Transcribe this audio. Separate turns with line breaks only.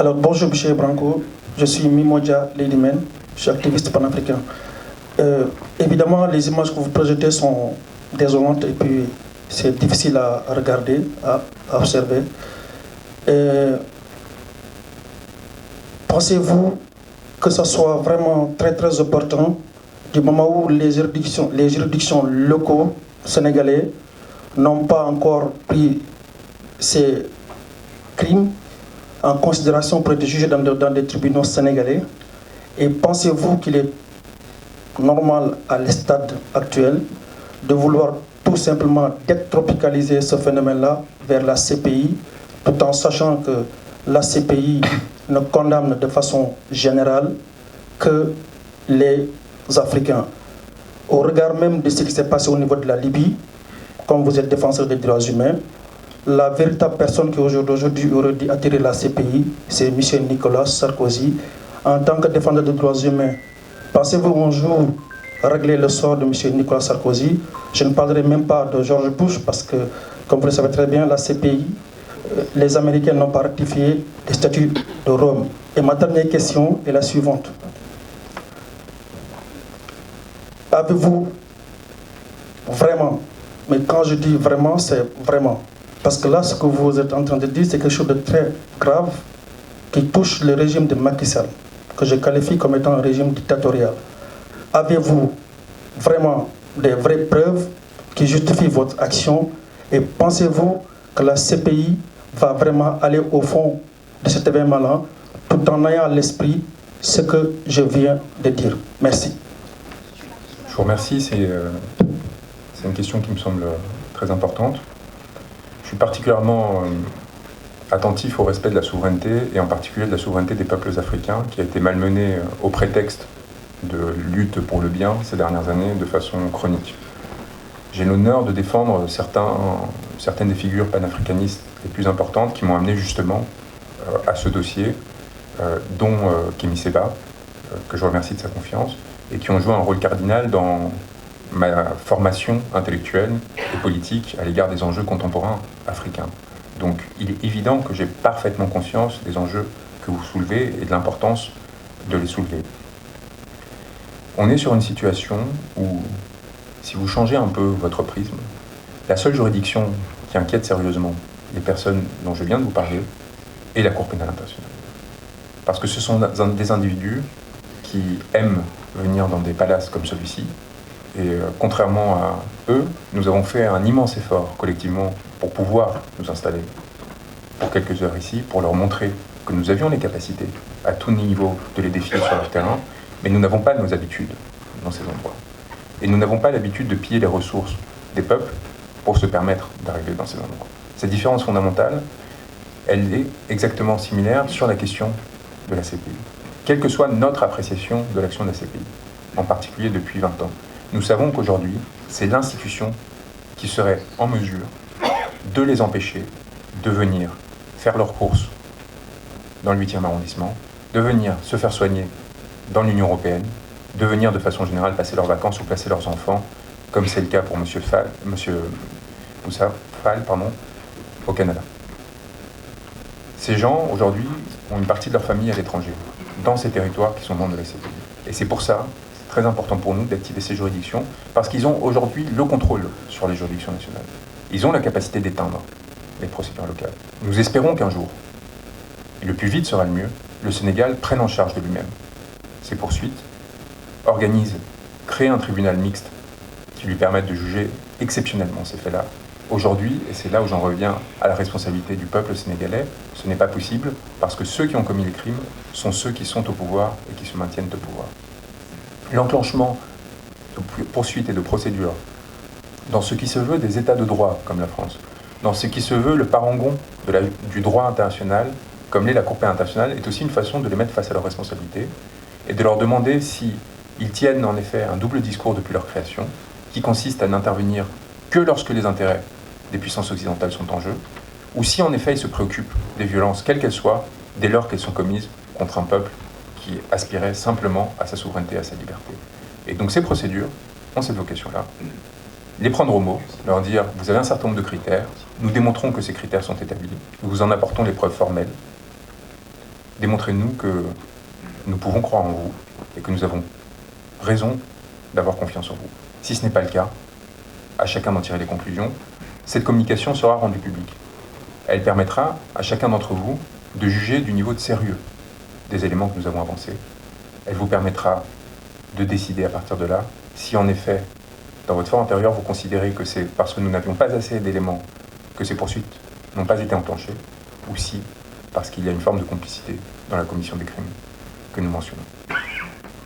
Alors, bonjour, M. Branco. Je suis Mimoja Ladyman. Je suis activiste panafricain. Évidemment, les images que vous projetez sont désolantes et puis c'est difficile à regarder, à observer. Pensez-vous que ce soit vraiment très très opportun du moment où les juridictions locaux sénégalais n'ont pas encore pris ces crimes en considération pour être jugés dans des tribunaux sénégalais? Et pensez-vous qu'il est normal à le stade actuel de vouloir tout simplement détropicaliser ce phénomène-là vers la CPI, tout en sachant que la CPI ne condamne de façon générale que les Africains? Au regard même de ce qui s'est passé au niveau de la Libye, comme vous êtes défenseur des droits humains, la véritable personne qui aujourd'hui aurait dû attirer la CPI, c'est M. Nicolas Sarkozy. En tant que défenseur des droits humains, pensez-vous un jour régler le sort de M. Nicolas Sarkozy? Je ne parlerai même pas de George Bush parce que, comme vous le savez très bien, la CPI, les Américains n'ont pas ratifié les statuts de Rome. Et ma dernière question est la suivante. Avez-vous vraiment, mais quand je dis vraiment, c'est vraiment, parce que là, ce que vous êtes en train de dire, c'est quelque chose de très grave qui touche le régime de Macky Sall, que je qualifie comme étant un régime dictatorial. Avez-vous vraiment des vraies preuves qui justifient votre action et pensez-vous que la CPI va vraiment aller au fond de cet événement-là tout en ayant à l'esprit ce que je viens de dire? Merci.
Je vous remercie, c'est une question qui me semble très importante. Je suis particulièrement attentif au respect de la souveraineté, et en particulier de la souveraineté des peuples africains, qui a été malmenée au prétexte de lutte pour le bien ces dernières années de façon chronique. J'ai l'honneur de défendre certaines des figures panafricanistes les plus importantes qui m'ont amené justement à ce dossier, dont Kémy Séba, que je remercie de sa confiance, et qui ont joué un rôle cardinal dans ma formation intellectuelle et politique à l'égard des enjeux contemporains africains. Donc il est évident que j'ai parfaitement conscience des enjeux que vous soulevez et de l'importance de les soulever. On est sur une situation où, si vous changez un peu votre prisme, la seule juridiction qui inquiète sérieusement les personnes dont je viens de vous parler est la Cour pénale internationale. Parce que ce sont des individus qui aiment venir dans des palaces comme celui-ci, et contrairement à eux, nous avons fait un immense effort collectivement pour pouvoir nous installer pour quelques heures ici, pour leur montrer que nous avions les capacités à tout niveau de les défier sur leur terrain, mais nous n'avons pas nos habitudes dans ces endroits. Et nous n'avons pas l'habitude de piller les ressources des peuples pour se permettre d'arriver dans ces endroits. Cette différence fondamentale, elle est exactement similaire sur la question de la CPI. Quelle que soit notre appréciation de l'action de la CPI, en particulier depuis 20 ans, nous savons qu'aujourd'hui, c'est l'institution qui serait en mesure de les empêcher de venir faire leurs courses dans le 8e arrondissement, de venir se faire soigner dans l'Union européenne, de venir de façon générale passer leurs vacances ou placer leurs enfants, comme c'est le cas pour M. Moussa Fall, au Canada. Ces gens, aujourd'hui, ont une partie de leur famille à l'étranger, dans ces territoires qui sont membres de la CPI. Et c'est pour ça, c'est très important pour nous d'activer ces juridictions, parce qu'ils ont aujourd'hui le contrôle sur les juridictions nationales. Ils ont la capacité d'éteindre les procédures locales. Nous espérons qu'un jour, et le plus vite sera le mieux, le Sénégal prenne en charge de lui-même ses poursuites, crée un tribunal mixte qui lui permette de juger exceptionnellement ces faits-là. Aujourd'hui, et c'est là où j'en reviens à la responsabilité du peuple sénégalais, ce n'est pas possible parce que ceux qui ont commis les crimes sont ceux qui sont au pouvoir et qui se maintiennent au pouvoir. L'enclenchement de poursuites et de procédures dans ce qui se veut des États de droit comme la France, dans ce qui se veut le parangon du droit international comme l'est la Cour pénale internationale, est aussi une façon de les mettre face à leurs responsabilités et de leur demander s'ils tiennent en effet un double discours depuis leur création, qui consiste à n'intervenir que lorsque les intérêts des puissances occidentales sont en jeu, ou si en effet ils se préoccupent des violences, quelles qu'elles soient, dès lors qu'elles sont commises contre un peuple qui aspirait simplement à sa souveraineté et à sa liberté. Et donc ces procédures ont cette vocation-là. Les prendre au mot, leur dire « vous avez un certain nombre de critères, nous démontrons que ces critères sont établis, nous vous en apportons les preuves formelles ». démontrez-nous que nous pouvons croire en vous et que nous avons raison d'avoir confiance en vous. Si ce n'est pas le cas, à chacun d'en tirer les conclusions. Cette communication sera rendue publique. Elle permettra à chacun d'entre vous de juger du niveau de sérieux des éléments que nous avons avancés. Elle vous permettra de décider à partir de là si en effet, dans votre fort intérieur, vous considérez que c'est parce que nous n'avions pas assez d'éléments que ces poursuites n'ont pas été enclenchées, ou si parce qu'il y a une forme de complicité dans la commission des crimes que nous mentionnons.